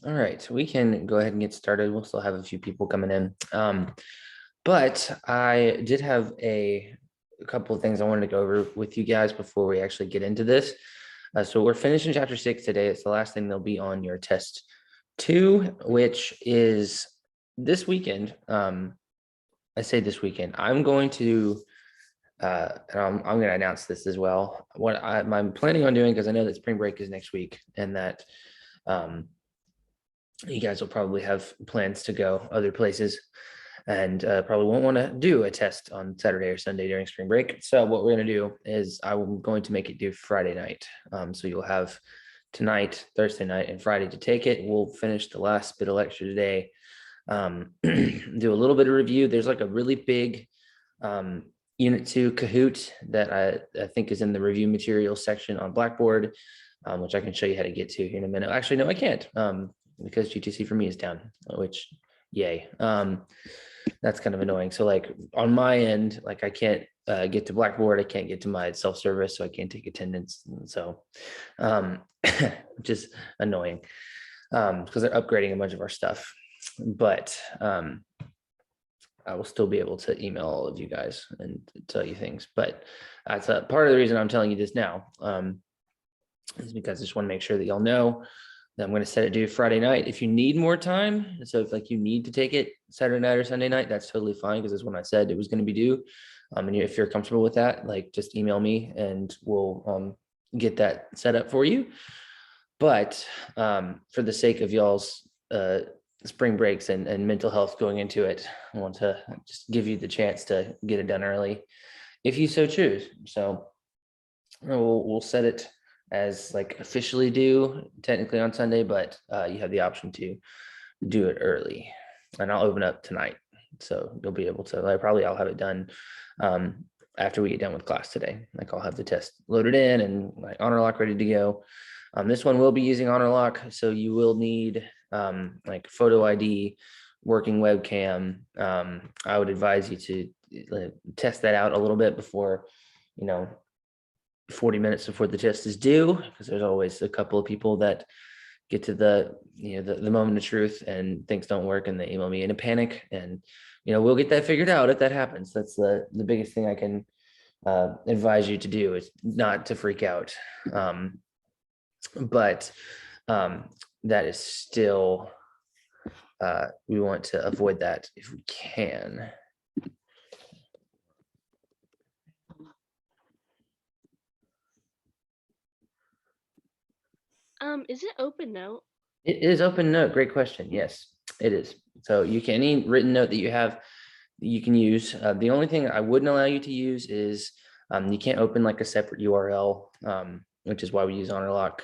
All right, we can go ahead and get started. We'll still have a few people coming in. But I did have a couple of things I wanted to go over with you guys before we actually get into this. So we're finishing chapter 6 today. It's the last thing that'll be on your test 2, which is this weekend. I say this weekend. I'm going to and I'm going to announce this as well. What I'm planning on doing, because I know that spring break is next week, and that um, you guys will probably have plans to go other places and probably won't want to do a test on Saturday or Sunday during spring break. So what we're going to do is I'm going to make it do Friday night. So you'll have tonight, Thursday night, and Friday to take it. We'll finish the last bit of lecture today. Do a little bit of review. There's like a really big Unit 2 Kahoot that I think is in the review materials section on Blackboard, which I can show you how to get to here in a minute. Actually, no, I can't. Because GTC for me is down, which yay. That's kind of annoying. So like on my end, like I can't get to Blackboard. I can't get to my self-service, so I can't take attendance. So which is annoying because they're upgrading a bunch of our stuff. But I will still be able to email all of you guys and tell you things. But that's a part of the reason I'm telling you this now is because I just want to make sure that y'all know that I'm going to set it due Friday night. If you need more time, so if like you need to take it Saturday night or Sunday night, that's totally fine because it's when I said it was going to be due. And if you're comfortable with that, like just email me and we'll get that set up for you. But for the sake of y'all's spring breaks and mental health going into it, I want to just give you the chance to get it done early if you so choose. So we'll set it as like officially due technically on Sunday, but you have the option to do it early, and I'll open up tonight. So you'll be able to, I'll have it done after we get done with class today. Like I'll have the test loaded in and like honor lock ready to go. This one will be using honor lock. So you will need like photo ID, working webcam. I would advise you to test that out a little bit before, 40 minutes before the test is due, because there's always a couple of people that get to the moment of truth and things don't work and they email me in a panic, and we'll get that figured out if that happens. That's the biggest thing I can advise you to do, is not to freak out. But that is still we want to avoid that if we can. Is it open note? It is open note. Great question. Yes, it is. So you can, any written note that you have, you can use. The only thing I wouldn't allow you to use is you can't open like a separate URL, which is why we use HonorLock.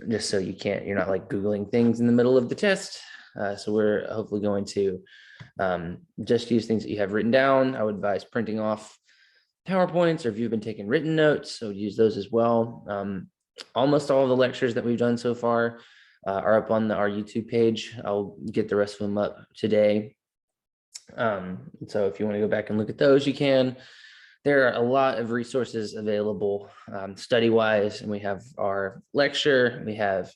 Just so you're not like Googling things in the middle of the test. So we're hopefully going to just use things that you have written down. I would advise printing off PowerPoints, or if you've been taking written notes, so use those as well. Almost all of the lectures that we've done so far are up on our YouTube page. I'll get the rest of them up today. So if you want to go back and look at those, you can. There are a lot of resources available study-wise, and we have our lecture, we have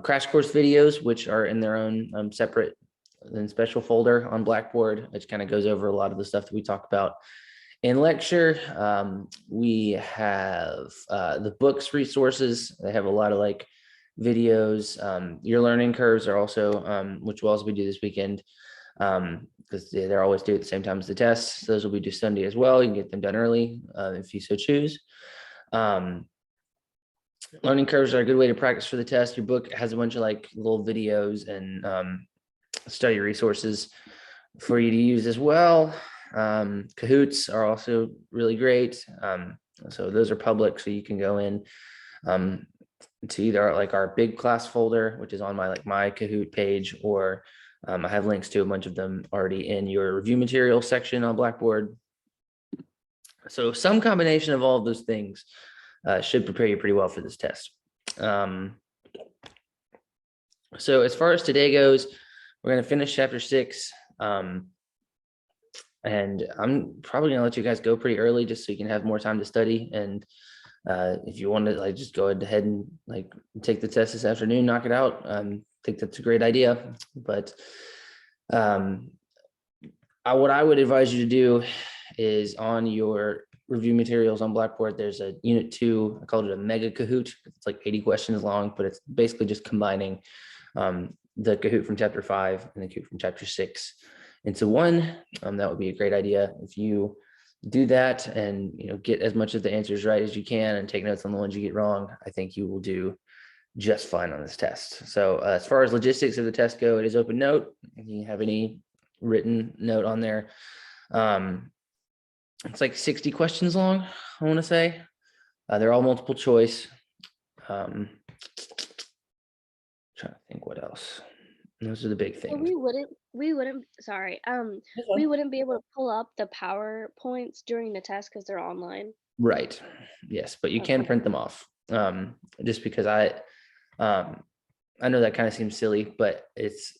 crash course videos, which are in their own separate and special folder on Blackboard, which kind of goes over a lot of the stuff that we talk about in lecture. We have the books resources. They have a lot of like videos. Your learning curves are also, which will also be due this weekend, because they're always due at the same time as the tests. Those will be due Sunday as well. You can get them done early if you so choose. Learning curves are a good way to practice for the test. Your book has a bunch of like little videos and study resources for you to use as well. Kahoots are also really great. So those are public, so you can go in to either like our big class folder, which is on my Kahoot page, or I have links to a bunch of them already in your review material section on Blackboard. So some combination of all of those things should prepare you pretty well for this test. So as far as today goes, we're going to finish chapter 6. And I'm probably going to let you guys go pretty early just so you can have more time to study and If you want to like just go ahead and like take the test this afternoon, knock it out. I think that's a great idea. But um, what I would advise you to do is on your review materials on Blackboard, there's a unit 2. I called it a mega Kahoot. It's like 80 questions long, but it's basically just combining the Kahoot from chapter 5 and the Kahoot from chapter 6 into one. That would be a great idea. If you do that and get as much of the answers right as you can and take notes on the ones you get wrong, I think you will do just fine on this test. So as far as logistics of the test go, it is open note. If you have any written note on there, it's like 60 questions long, I want to say. They're all multiple choice. Trying to think what else. Those are the big So things. sorry, we wouldn't be able to pull up the PowerPoints during the test because they're online. Right. Yes, but you can Okay. print them off. Just because I know that kind of seems silly, but it's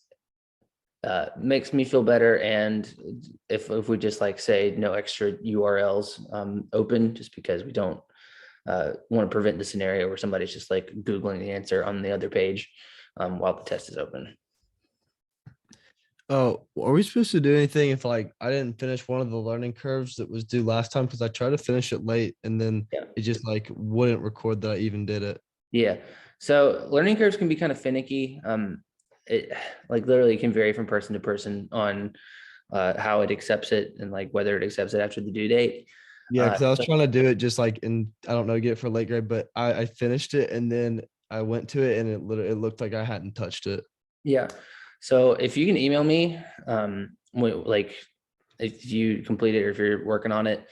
makes me feel better. And if we just like say no extra URLs open, just because we don't want to prevent the scenario where somebody's just like Googling the answer on the other page while the test is open. Oh, are we supposed to do anything if like I didn't finish one of the learning curves that was due last time? Because I tried to finish it late and then Yeah. it just like wouldn't record that I even did it. Yeah. So learning curves can be kind of finicky. It like literally can vary from person to person on how it accepts it and like whether it accepts it after the due date. Yeah, because I was So- trying to do it just like in I don't know, get it for late grade, but I finished it and then I went to it and it looked like I hadn't touched it. Yeah. So if you can email me, like if you complete it or if you're working on it,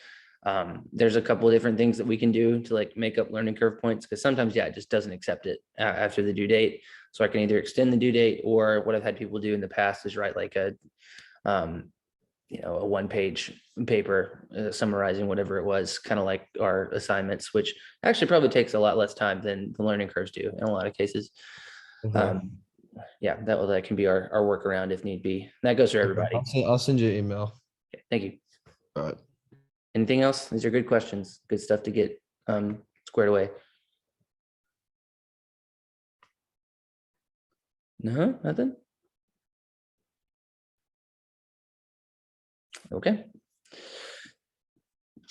there's a couple of different things that we can do to like make up learning curve points. Cause sometimes, yeah, it just doesn't accept it after the due date. So I can either extend the due date, or what I've had people do in the past is write like a 1-page paper summarizing whatever it was, kind of like our assignments, which actually probably takes a lot less time than the learning curves do in a lot of cases. Okay. Yeah, that can be our workaround if need be. That goes for everybody. I'll send you an email. Okay, thank you. All right. Anything else? These are good questions. Good stuff to get squared away. No, nothing. Okay.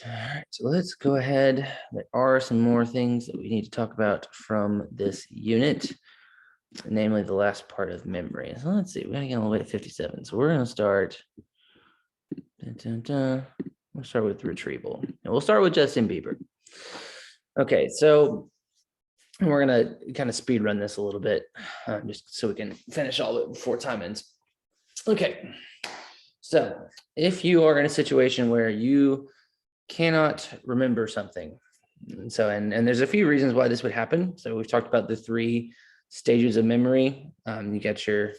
All right, so let's go ahead. There are some more things that we need to talk about from this unit, namely the last part of memory. So let's see, we're gonna get all the way to 57. So we're gonna start. We'll start with retrieval. And we'll start with Justin Bieber. Okay, so we're gonna kind of speed run this a little bit, just so we can finish all of it before time ends. Okay, so if you are in a situation where you cannot remember something, and there's a few reasons why this would happen. So we've talked about the 3 stages of memory. You got your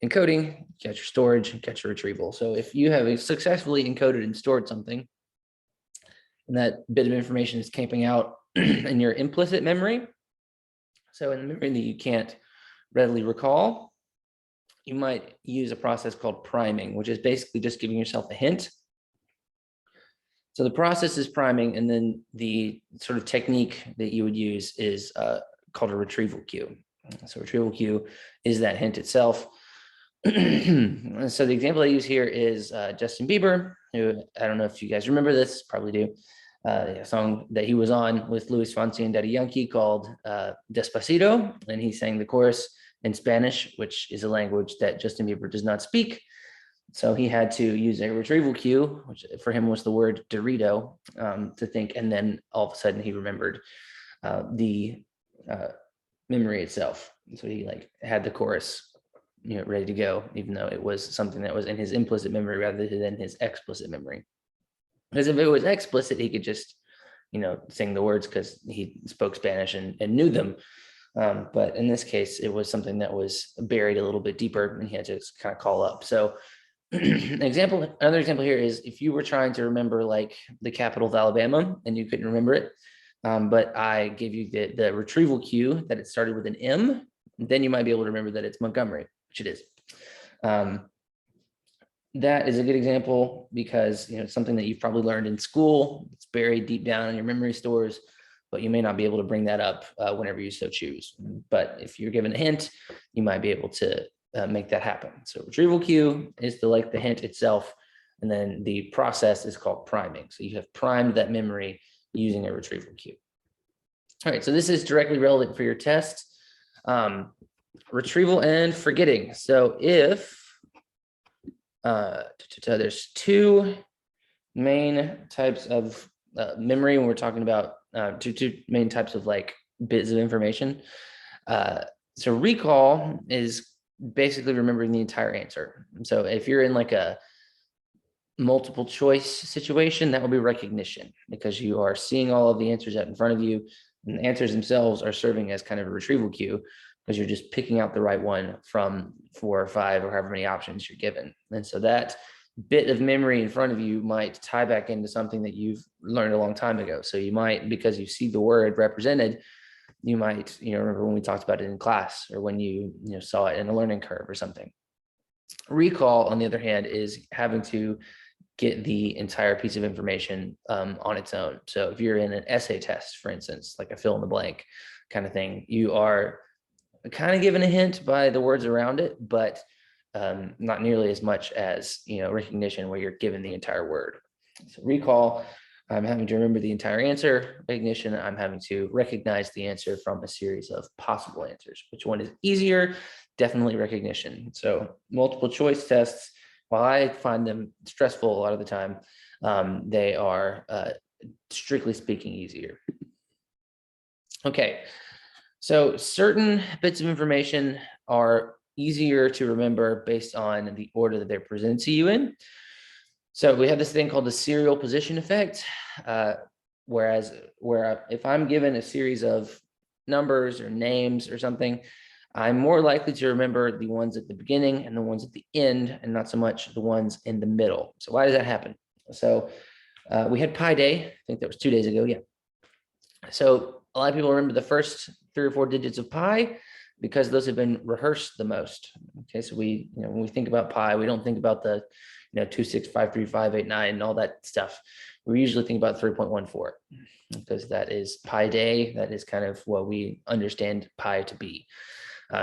encoding, you got your storage, you got your retrieval. So if you have successfully encoded and stored something, and that bit of information is camping out in your implicit memory, so in the memory that you can't readily recall, you might use a process called priming, which is basically just giving yourself a hint. So the process is priming, and then the sort of technique that you would use is called a retrieval cue. So retrieval cue is that hint itself. So the example I use here is Justin Bieber, who, I don't know if you guys remember this, probably do. A song that he was on with Luis Fonsi and Daddy Yankee called Despacito, and he sang the chorus in Spanish, which is a language that Justin Bieber does not speak. So he had to use a retrieval cue, which for him was the word Dorito, to think, and then all of a sudden he remembered the memory itself. So he like had the chorus, ready to go, even though it was something that was in his implicit memory rather than his explicit memory. Because if it was explicit, he could just, sing the words because he spoke Spanish and knew them. But in this case, it was something that was buried a little bit deeper, and he had to kind of call up. So another example here is if you were trying to remember like the capital of Alabama and you couldn't remember it, but I gave you the retrieval cue that it started with an M, then you might be able to remember that it's Montgomery, which it is. That is a good example because it's something that you've probably learned in school. It's buried deep down in your memory stores. but you may not be able to bring that up whenever you so choose. But if you're given a hint, you might be able to make that happen. So retrieval cue is the hint itself. And then the process is called priming. So you have primed that memory using a retrieval cue. All right, so this is directly relevant for your test. Retrieval and forgetting. So if there's two main types of memory when we're talking about two main types of like bits of information. So recall is basically remembering the entire answer. So if you're in like a multiple choice situation, that will be recognition, because you are seeing all of the answers out in front of you, and the answers themselves are serving as kind of a retrieval cue, because you're just picking out the right one from 4 or 5 or however many options you're given. And so that bit of memory in front of you might tie back into something that you've learned a long time ago. So you might, because you see the word represented, you might, remember when we talked about it in class, or when you saw it in a learning curve or something. Recall, on the other hand, is having to get the entire piece of information on its own. So if you're in an essay test, for instance, like a fill in the blank kind of thing, you are kind of given a hint by the words around it, but not nearly as much as recognition, where you're given the entire word. So recall, I'm having to remember the entire answer. Recognition, I'm having to recognize the answer from a series of possible answers. Which one is easier? Definitely recognition. So multiple choice tests, while I find them stressful a lot of the time, they are strictly speaking easier. Okay, so certain bits of information are easier to remember based on the order that they're presented to you in. So we have this thing called the serial position effect, where if I'm given a series of numbers or names or something, I'm more likely to remember the ones at the beginning and the ones at the end, and not so much the ones in the middle. So why does that happen? So we had Pi Day, I think that was 2 days ago, yeah. So a lot of people remember the first 3 or 4 digits of pi because those have been rehearsed the most. Okay, so when we think about pi, we don't think about the 2653589 and all that stuff. We usually think about 3.14 because that is Pi Day. That is kind of what we understand pi to be.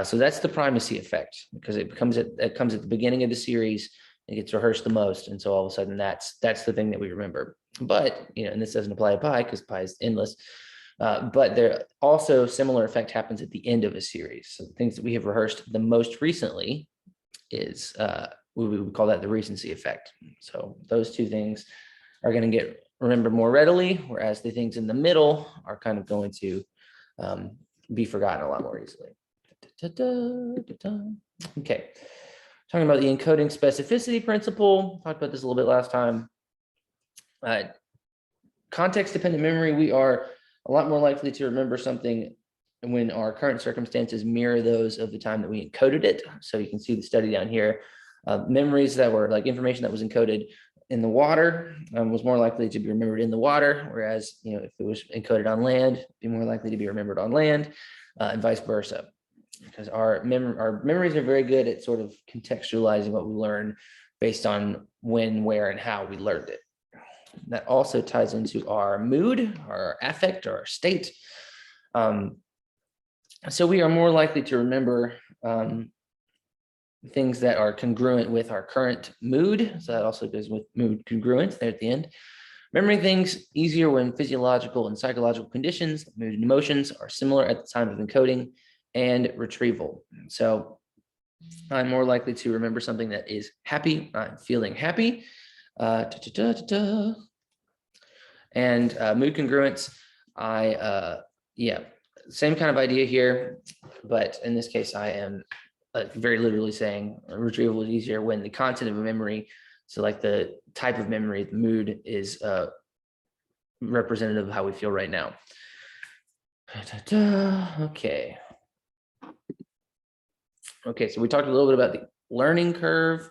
So that's the primacy effect, because it comes at the beginning of the series. It gets rehearsed the most, and so all of a sudden that's the thing that we remember. But and this doesn't apply to pi because pi is endless. But there also similar effect happens at the end of a series. So things that we have rehearsed the most recently is we would call that the recency effect. So those two things are going to get remembered more readily, whereas the things in the middle are kind of going to be forgotten a lot more easily. Okay, talking about the encoding specificity principle. Talked about this a little bit last time. Context-dependent memory, we are a lot more likely to remember something when our current circumstances mirror those of the time that we encoded it. So you can see the study down here. Memories that were like information that was encoded in the water was more likely to be remembered in the water, whereas if it was encoded on land, it'd be more likely to be remembered on land, and vice versa. Because our memories are very good at sort of contextualizing what we learn based on when, where, and how we learned it. That also ties into our mood, our affect, or our state. So we are more likely to remember things that are congruent with our current mood. So that also goes with mood congruence there at the end. Remembering things easier when physiological and psychological conditions, mood and emotions, are similar at the time of encoding and retrieval. So I'm more likely to remember something that is happy. I'm feeling happy. And mood congruence, same kind of idea here, but in this case, I am very literally saying retrieval is easier when the content of a memory, so like the type of memory, the mood, is representative of how we feel right now. Okay. Okay, so we talked a little bit about the learning curve.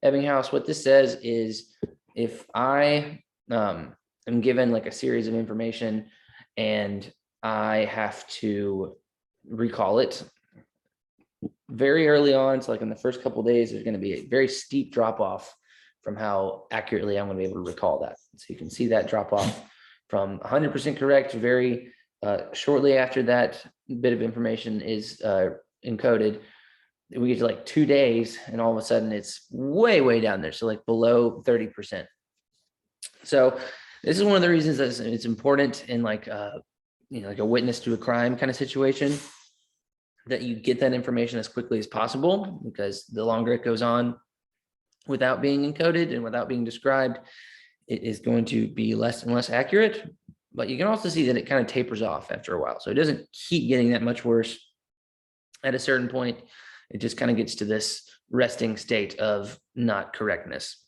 Ebbinghaus, what this says is if I am given like a series of information and I have to recall it very early on, so like in the first couple of days, there's going to be a very steep drop off from how accurately I'm going to be able to recall that. So you can see that drop off from 100% correct, very Shortly after that bit of information is encoded, we get to like 2 days, and all of a sudden it's way down there. So like below 30%. So this is one of the reasons that it's important in like like a witness to a crime kind of situation, that you get that information as quickly as possible, because the longer it goes on without being encoded and without being described, it is going to be less and less accurate. But you can also see that it kind of tapers off after a while. So it doesn't keep getting that much worse. At a certain point, it just kind of gets to this resting state of not correctness.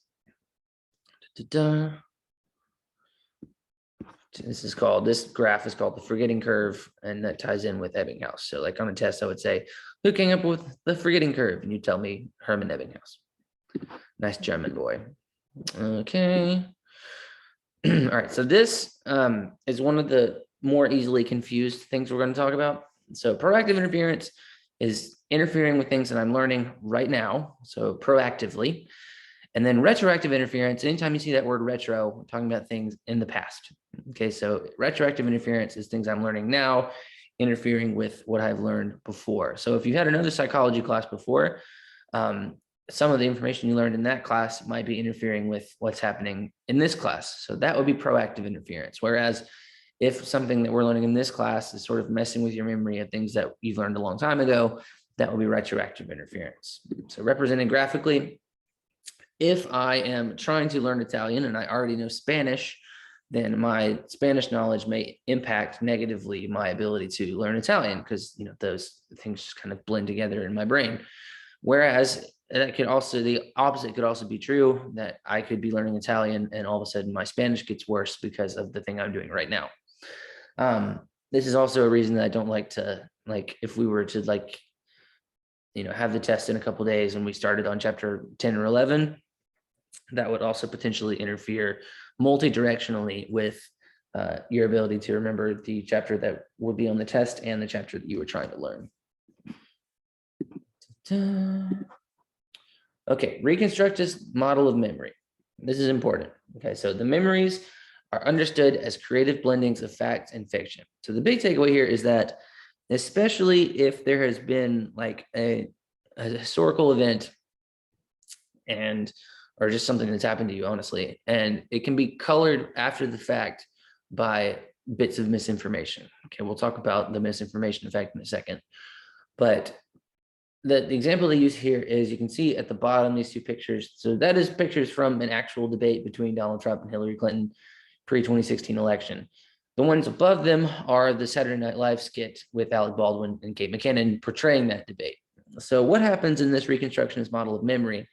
This graph is called the forgetting curve, and that ties in with Ebbinghaus. So like on a test, I would say, who came up with the forgetting curve? And you tell me Hermann Ebbinghaus. Nice German boy. Okay. All right. So this is one of the more easily confused things we're going to talk about. So proactive interference is interfering with things that I'm learning right now. So proactively. And then retroactive interference, anytime you see that word retro, we're talking about things in the past. Okay, so retroactive interference is things I'm learning now, interfering with what I've learned before. So if you had another psychology class before, some of the information you learned in that class might be interfering with what's happening in this class. So that would be proactive interference. Whereas if something that we're learning in this class is sort of messing with your memory of things that you've learned a long time ago, that will be retroactive interference. So represented graphically, if I am trying to learn Italian and I already know Spanish, then my Spanish knowledge may impact negatively my ability to learn Italian, because those things just kind of blend together in my brain. Whereas that could also, the opposite could also be true, that I could be learning Italian and all of a sudden my Spanish gets worse because of the thing I'm doing right now. This is also a reason that I don't like to, if we were to have the test in a couple of days and we started on chapter 10 or 11, that would also potentially interfere multi-directionally with your ability to remember the chapter that would be on the test and the chapter that you were trying to learn. Okay, reconstruct this model of memory. This is important. Okay, so the memories are understood as creative blendings of fact and fiction. So the big takeaway here is that, especially if there has been like a historical event or just something that's happened to you, honestly, and it can be colored after the fact by bits of misinformation. Okay, we'll talk about the misinformation effect in a second. But the example they use here is, you can see at the bottom, these two pictures. So that is pictures from an actual debate between Donald Trump and Hillary Clinton pre-2016 election. The ones above them are the Saturday Night Live skit with Alec Baldwin and Kate McKinnon portraying that debate. So what happens in this reconstructionist model of memory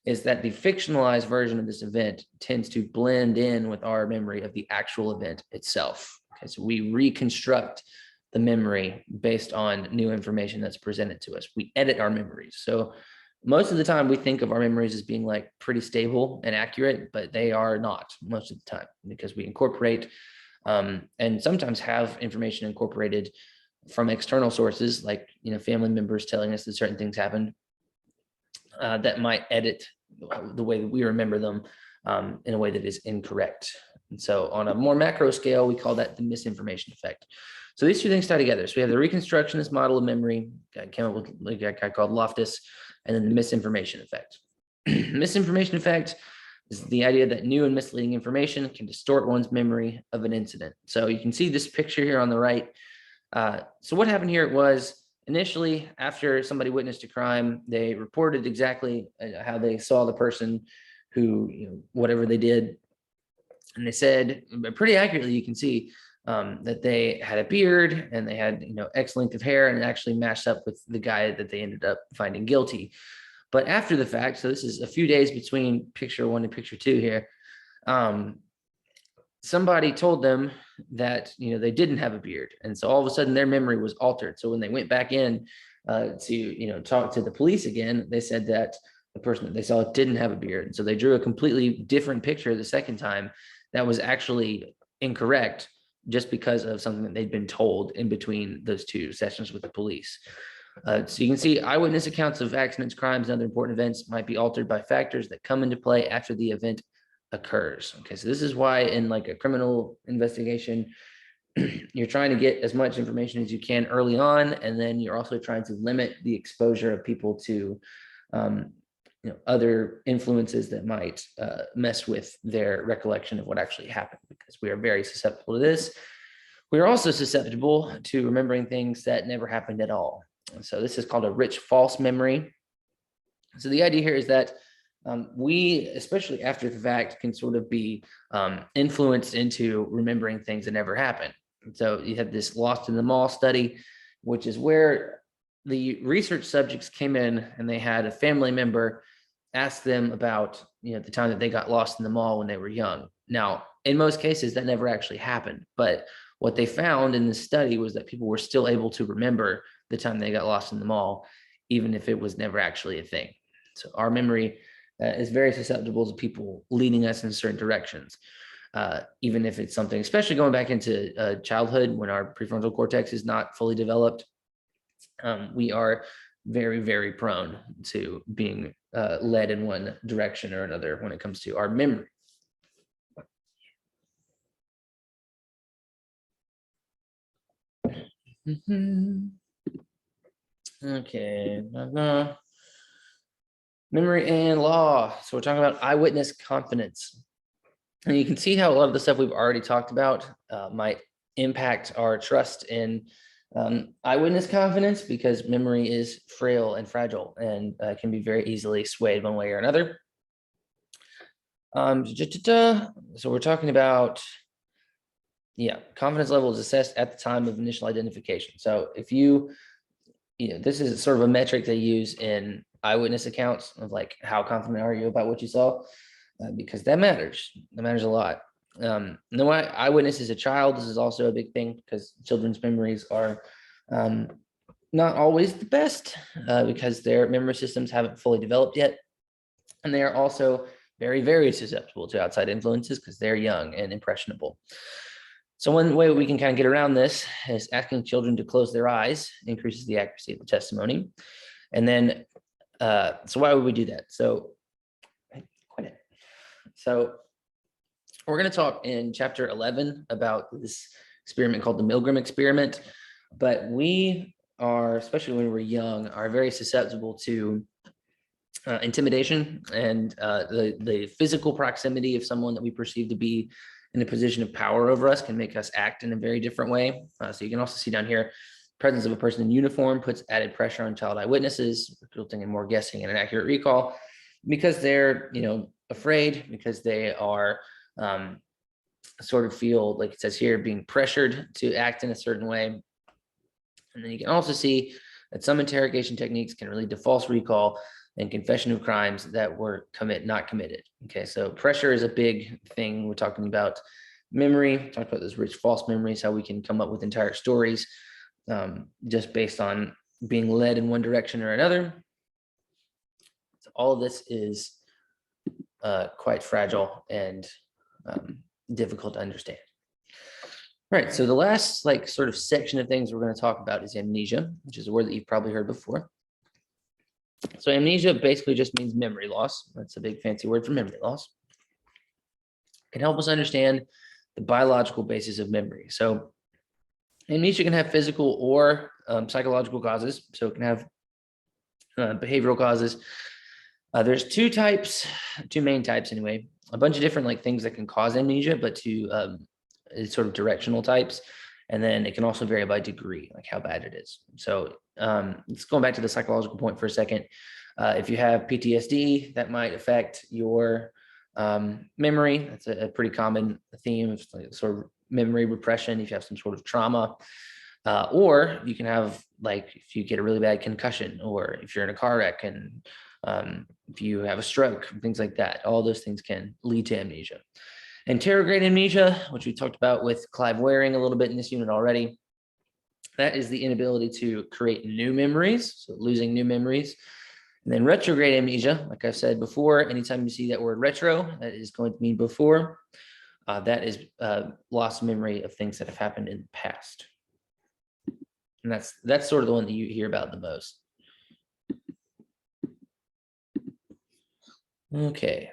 is that the fictionalized version of this event tends to blend in with our memory of the actual event itself. Okay, so we reconstruct the memory based on new information that's presented to us. We edit our memories. So most of the time we think of our memories as being like pretty stable and accurate, but they are not most of the time, because we incorporate and sometimes have information incorporated from external sources, like family members telling us that certain things happen, that might edit the way that we remember them in a way that is incorrect. And so on a more macro scale, we call that the misinformation effect. So these two things tie together. So we have the reconstructionist model of memory, came up with a guy called Loftus, and then the misinformation effect. Misinformation effect is the idea that new and misleading information can distort one's memory of an incident. So you can see this picture here on the right. So what happened here was, initially, after somebody witnessed a crime, they reported exactly how they saw the person who, whatever they did. And they said, pretty accurately, you can see that they had a beard and they had, X length of hair, and it actually matched up with the guy that they ended up finding guilty. But after the fact, so this is a few days between picture 1 and picture 2 here, somebody told them that, they didn't have a beard. And so all of a sudden their memory was altered. So when they went back in to, talk to the police again, they said that the person that they saw didn't have a beard. And so they drew a completely different picture the second time that was actually incorrect, just because of something that they'd been told in between those two sessions with the police. So you can see eyewitness accounts of accidents, crimes, and other important events might be altered by factors that come into play after the event occurs. Okay, so this is why in like a criminal investigation, you're trying to get as much information as you can early on, and then you're also trying to limit the exposure of people to other influences that might mess with their recollection of what actually happened, because we are very susceptible to this. We are also susceptible to remembering things that never happened at all. And so this is called a rich false memory. So the idea here is that we, especially after the fact, can sort of be influenced into remembering things that never happened. And so you have this Lost in the Mall study, which is where the research subjects came in and they had a family member ask them about the time that they got lost in the mall when they were young. Now, in most cases, that never actually happened. But what they found in this study was that people were still able to remember the time they got lost in the mall, even if it was never actually a thing. So our memory is very susceptible to people leading us in certain directions, even if it's something, especially going back into childhood when our prefrontal cortex is not fully developed. We are very, very prone to being led in one direction or another when it comes to our memory. Okay. Memory and law. So we're talking about eyewitness confidence. And you can see how a lot of the stuff we've already talked about might impact our trust in eyewitness confidence, because memory is frail and fragile and can be very easily swayed one way or another. So we're talking about, confidence level is assessed at the time of initial identification. So if this is sort of a metric they use in eyewitness accounts of like, how confident are you about what you saw? Because that matters. That matters a lot. No, eyewitness is a child. This is also a big thing because children's memories are not always the best because their memory systems haven't fully developed yet. And they are also very, very susceptible to outside influences because they're young and impressionable. So one way we can kind of get around this is asking children to close their eyes increases the accuracy of the testimony. And then, so why would we do that? So we're going to talk in chapter 11 about this experiment called the Milgram experiment, but we are, especially when we're young, are very susceptible to intimidation and the physical proximity of someone that we perceive to be in a position of power over us can make us act in a very different way. So you can also see down here, presence of a person in uniform puts added pressure on child eyewitnesses, resulting in more guessing and an accurate recall, because they're, afraid, because they are sort of feel, like it says here, being pressured to act in a certain way. And then you can also see that some interrogation techniques can lead to false recall and confession of crimes that were not committed. Okay, so pressure is a big thing. We're talking about memory, talked about those rich false memories, how we can come up with entire stories just based on being led in one direction or another. So all of this is quite fragile and difficult to understand. All right, so the last sort of section of things we're going to talk about is amnesia, which is a word that you've probably heard before. So amnesia basically just means memory loss. That's a big fancy word for memory loss. It can help us understand the biological basis of memory. So amnesia can have physical or psychological causes. So it can have behavioral causes. There's two main types anyway, a bunch of different things that can cause amnesia, but two sort of directional types. And then it can also vary by degree, like how bad it is. So let's go back to the psychological point for a second. If you have PTSD, that might affect your memory. That's a pretty common theme of sort of memory repression if you have some sort of trauma. Or you can have, if you get a really bad concussion, or if you're in a car wreck, and if you have a stroke, things like that. All those things can lead to amnesia. Anterograde amnesia, which we talked about with Clive Waring a little bit in this unit already, that is the inability to create new memories, so losing new memories. And then retrograde amnesia, like I've said before, anytime you see that word retro, that is going to mean before. That is lost memory of things that have happened in the past. And that's sort of the one that you hear about the most. Okay.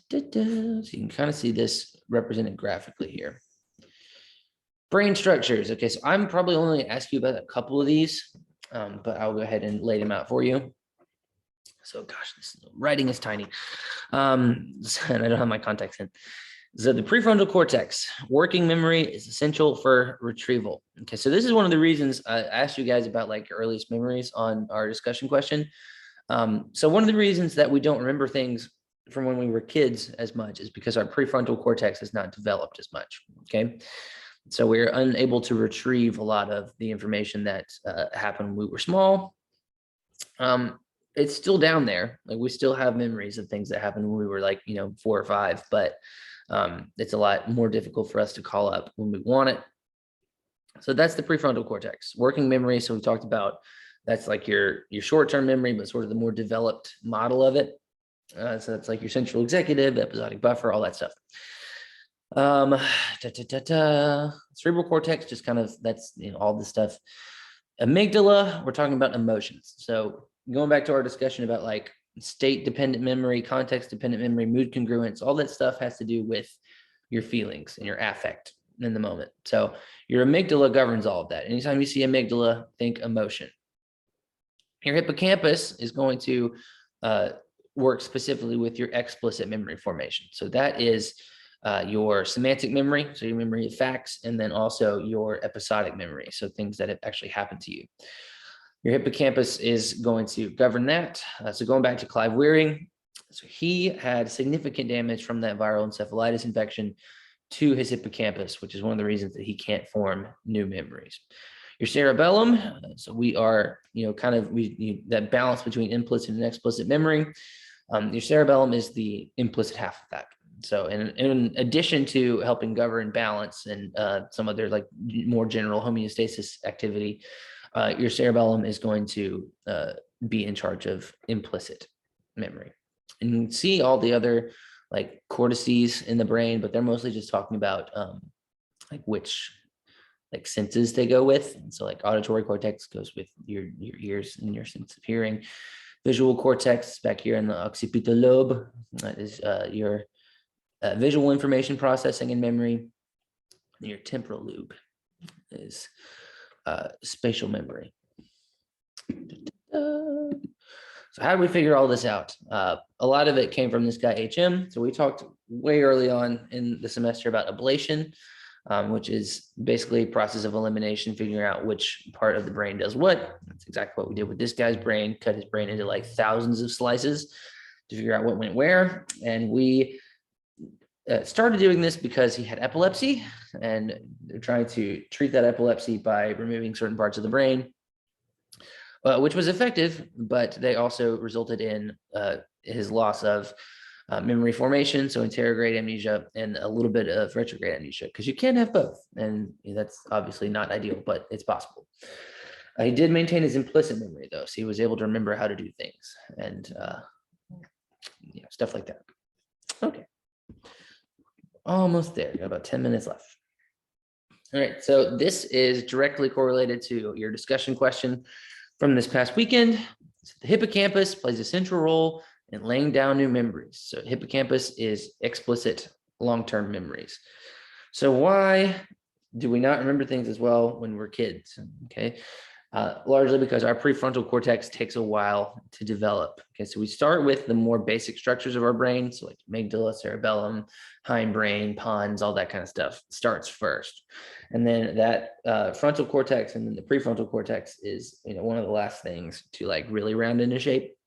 So you can kind of see this represented graphically here. Brain structures. Okay, so I'm probably only gonna ask you about a couple of these, but I'll go ahead and lay them out for you. So gosh, this writing is tiny. And I don't have my contacts in. So the prefrontal cortex, working memory is essential for retrieval. Okay, so this is one of the reasons I asked you guys about like your earliest memories on our discussion question. So one of the reasons that we don't remember things from when we were kids as much is because our prefrontal cortex is not developed as much. Okay, so we're unable to retrieve a lot of the information that happened when we were small. It's still down there. Like we still have memories of things that happened when we were like, 4 or 5, but it's a lot more difficult for us to call up when we want it. So that's the prefrontal cortex, working memory. So we talked about that's like your short-term memory, but sort of the more developed model of it. So that's like your central executive, episodic buffer, all that stuff. Cerebral cortex, just kind of that's all this stuff. Amygdala, we're talking about emotions. So going back to our discussion about like state dependent memory, context dependent memory, mood congruence, all that stuff has to do with your feelings and your affect in the moment. So your amygdala governs all of that. Anytime you see amygdala, think emotion. Your hippocampus is going to work specifically with your explicit memory formation. So that is your semantic memory, so your memory of facts, and then also your episodic memory, so things that have actually happened to you. Your hippocampus is going to govern that. So going back to Clive Wearing, so he had significant damage from that viral encephalitis infection to his hippocampus, which is one of the reasons that he can't form new memories. Your cerebellum, so we are, that balance between implicit and explicit memory. Your cerebellum is the implicit half of that. So in addition to helping govern balance and some other like more general homeostasis activity, your cerebellum is going to be in charge of implicit memory. And you can see all the other like cortices in the brain, but they're mostly just talking about like which like senses they go with. And so like auditory cortex goes with your ears and your sense of hearing. Visual cortex back here in the occipital lobe, that is your visual information processing and memory. And your temporal lobe is spatial memory. So how do we figure all this out? A lot of it came from this guy, HM. So we talked way early on in the semester about ablation, which is basically a process of elimination, figuring out which part of the brain does what. That's exactly what we did with this guy's brain, cut his brain into like thousands of slices to figure out what went where. And we started doing this because he had epilepsy, and they're trying to treat that epilepsy by removing certain parts of the brain, which was effective, but they also resulted in his loss of memory formation, so anterograde amnesia, and a little bit of retrograde amnesia, because you can have both, and that's obviously not ideal, but it's possible. He did maintain his implicit memory, though, so he was able to remember how to do things and stuff like that. Okay. Almost there. Got about 10 minutes left. All right. So this is directly correlated to your discussion question from this past weekend. So the hippocampus plays a central role in laying down new memories. So hippocampus is explicit long-term memories. So why do we not remember things as well when we're kids? Okay. Largely because our prefrontal cortex takes a while to develop. Okay, so we start with the more basic structures of our brain, so like amygdala, cerebellum, hindbrain, pons, all that kind of stuff starts first, and then that frontal cortex and then the prefrontal cortex is one of the last things to like really round into shape.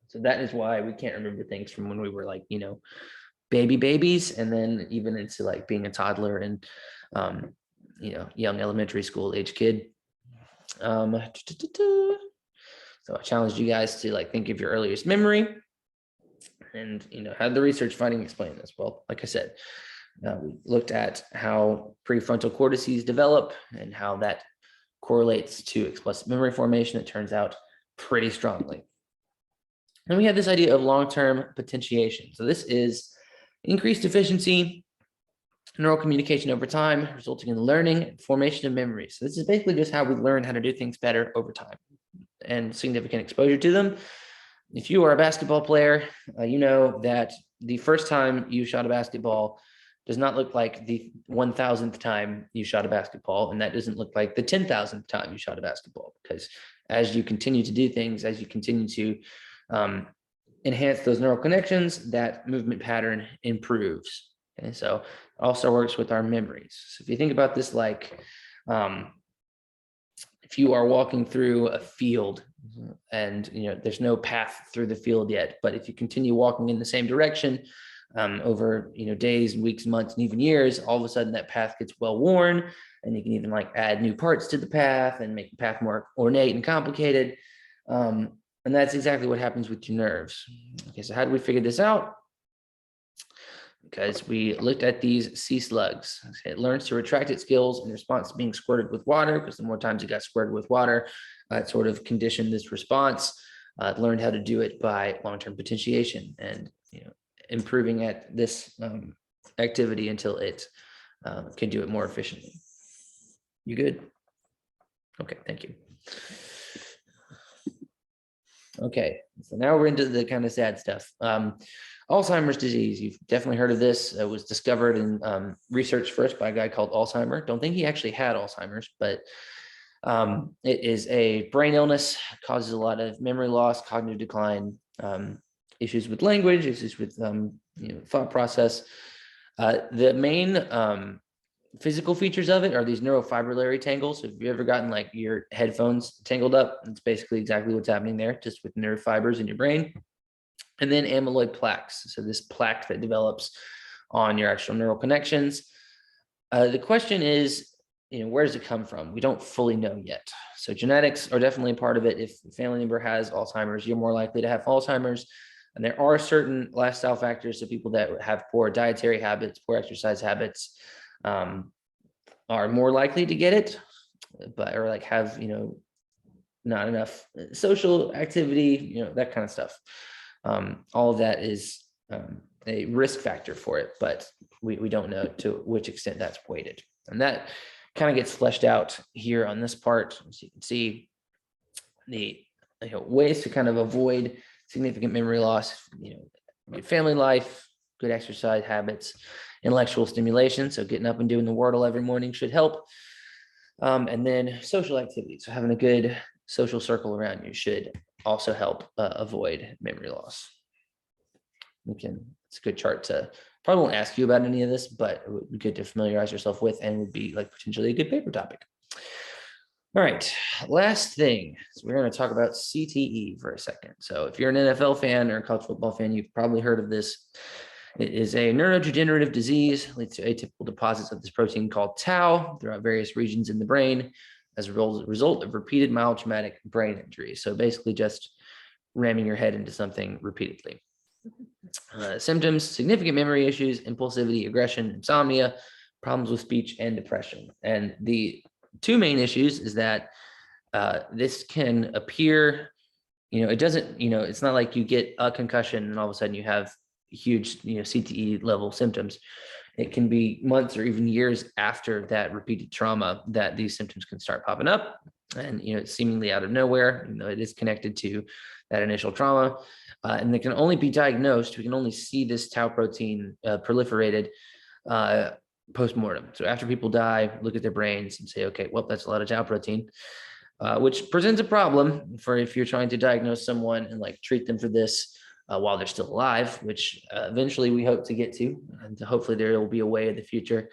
So that is why we can't remember things from when we were like babies, and then even into like being a toddler and young elementary school age kid. So I challenged you guys to like think of your earliest memory and have the research finding explain this. Well, like I said, we looked at how prefrontal cortices develop and how that correlates to explicit memory formation. It turns out pretty strongly. And we have this idea of long-term potentiation. So this is increased efficiency, neural communication over time, resulting in learning and formation of memories. So this is basically just how we learn how to do things better over time and significant exposure to them. If you are a basketball player, you know that the first time you shot a basketball, does not look like the 1,000th time you shot a basketball, and that doesn't look like the 10,000th time you shot a basketball, because as you continue to do things, as you continue to enhance those neural connections, that movement pattern improves. And so it also works with our memories. So if you think about this like if you are walking through a field and there's no path through the field yet, but if you continue walking in the same direction over days, weeks, months, and even years, all of a sudden that path gets well worn, and you can even like add new parts to the path and make the path more ornate and complicated. And that's exactly what happens with your nerves. Okay, so how do we figure this out? Because we looked at these sea slugs. It learns to retract its gills in response to being squirted with water, because the more times it got squirted with water, it sort of conditioned this response. It learned how to do it by long-term potentiation and improving at this activity until it can do it more efficiently. You good? Okay, thank you. Okay, so now we're into the kind of sad stuff. Alzheimer's disease, you've definitely heard of this. It was discovered and researched first by a guy called Alzheimer. Don't think he actually had Alzheimer's, but it is a brain illness, causes a lot of memory loss, cognitive decline, issues with language, issues with thought process. The main physical features of it are these neurofibrillary tangles. Have you ever gotten like your headphones tangled up? It's basically exactly what's happening there, just with nerve fibers in your brain. And then amyloid plaques. So this plaque that develops on your actual neural connections. The question is, where does it come from? We don't fully know yet. So genetics are definitely a part of it. If a family member has Alzheimer's, you're more likely to have Alzheimer's. And there are certain lifestyle factors. So people that have poor dietary habits, poor exercise habits, are more likely to get it, or like have, not enough social activity, that kind of stuff. All of that is a risk factor for it, but we don't know to which extent that's weighted. And that kind of gets fleshed out here on this part. So you can see the ways to kind of avoid significant memory loss, good family life, good exercise habits, intellectual stimulation. So getting up and doing the Wordle every morning should help. And then social activities. So having a good social circle around you should also help avoid memory loss. It's a good chart to, probably won't ask you about any of this, but it would be good to familiarize yourself with, and would be like potentially a good paper topic. All right, last thing. So we're going to talk about CTE for a second. So if you're an NFL fan or a college football fan, you've probably heard of this. It is a neurodegenerative disease, leads to atypical deposits of this protein called tau throughout various regions in the brain as a result of repeated mild traumatic brain injury. So basically just ramming your head into something repeatedly. Symptoms: significant memory issues, impulsivity, aggression, insomnia, problems with speech, and depression. And the two main issues is that this can appear, it doesn't, it's not like you get a concussion and all of a sudden you have huge, CTE level symptoms. It can be months or even years after that repeated trauma that these symptoms can start popping up, and seemingly out of nowhere. It is connected to that initial trauma, and they can only be diagnosed. We can only see this tau protein proliferated post-mortem. So after people die, look at their brains and say, okay, well, that's a lot of tau protein, which presents a problem for if you're trying to diagnose someone and like treat them for this while they're still alive, which eventually we hope to get to. And hopefully there will be a way in the future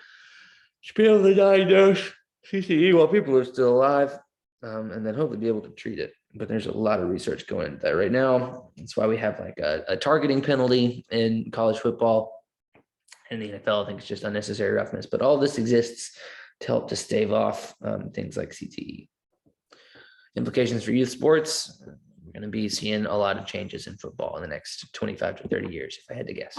to be able to diagnose CTE while people are still alive, and then hopefully be able to treat it. But there's a lot of research going into that right now. That's why we have like a targeting penalty in college football. In the NFL, I think it's just unnecessary roughness, but all this exists to help to stave off things like CTE. Implications for youth sports: we're going to be seeing a lot of changes in football in the next 25 to 30 years, if I had to guess.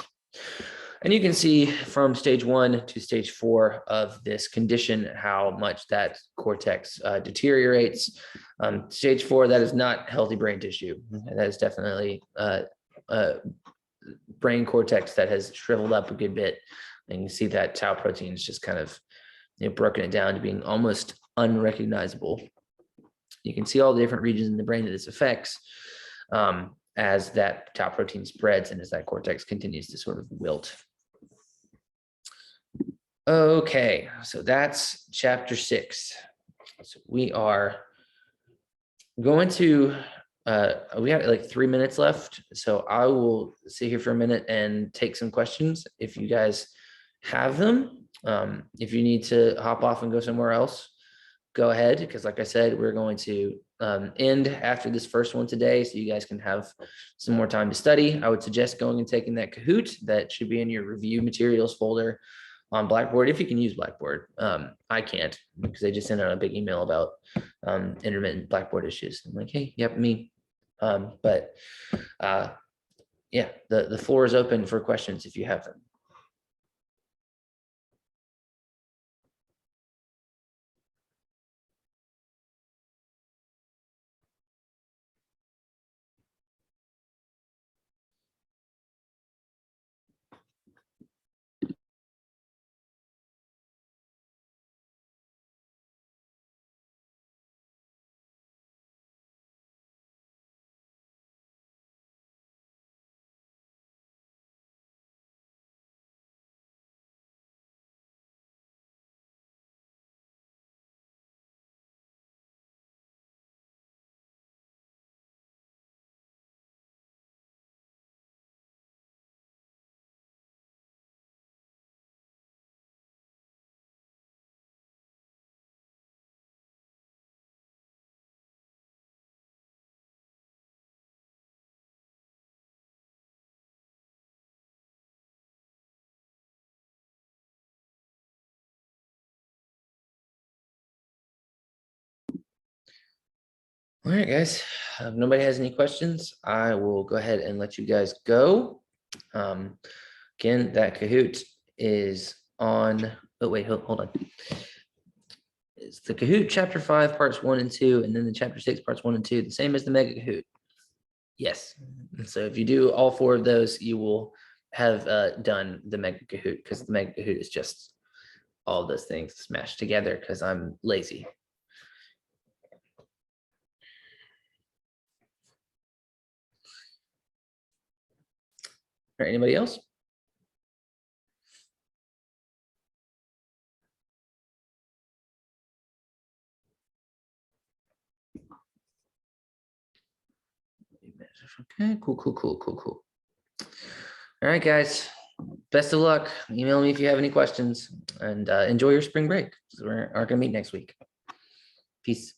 And you can see from stage 1 to stage 4 of this condition how much that cortex deteriorates. Stage 4, that is not healthy brain tissue. That is definitely brain cortex that has shriveled up a good bit. And you see that tau protein is just kind of broken it down to being almost unrecognizable. You can see all the different regions in the brain that this affects as that tau protein spreads and as that cortex continues to sort of wilt. Okay, so that's chapter 6. So we are going to, we have like 3 minutes left. So I will sit here for a minute and take some questions if you guys have them. If you need to hop off and go somewhere else, go ahead. Because like I said, we're going to end after this first one today. So you guys can have some more time to study. I would suggest going and taking that Kahoot. That should be in your review materials folder on Blackboard, if you can use Blackboard. I can't because they just sent out a big email about intermittent Blackboard issues. I'm like, hey, yep, me. But yeah, the floor is open for questions if you have them. All right, guys, if nobody has any questions, I will go ahead and let you guys go. Again, that Kahoot is on, oh wait, hold on. It's the Kahoot chapter 5, parts 1 and 2, and then the chapter 6, parts 1 and 2, the same as the Mega Kahoot. Yes. And so if you do all 4 of those, you will have done the Mega Kahoot, because the Mega Kahoot is just all those things smashed together because I'm lazy. All right, anybody else? Okay, cool. All right, guys, best of luck. Email me if you have any questions, and enjoy your spring break. We aren't going to meet next week. Peace.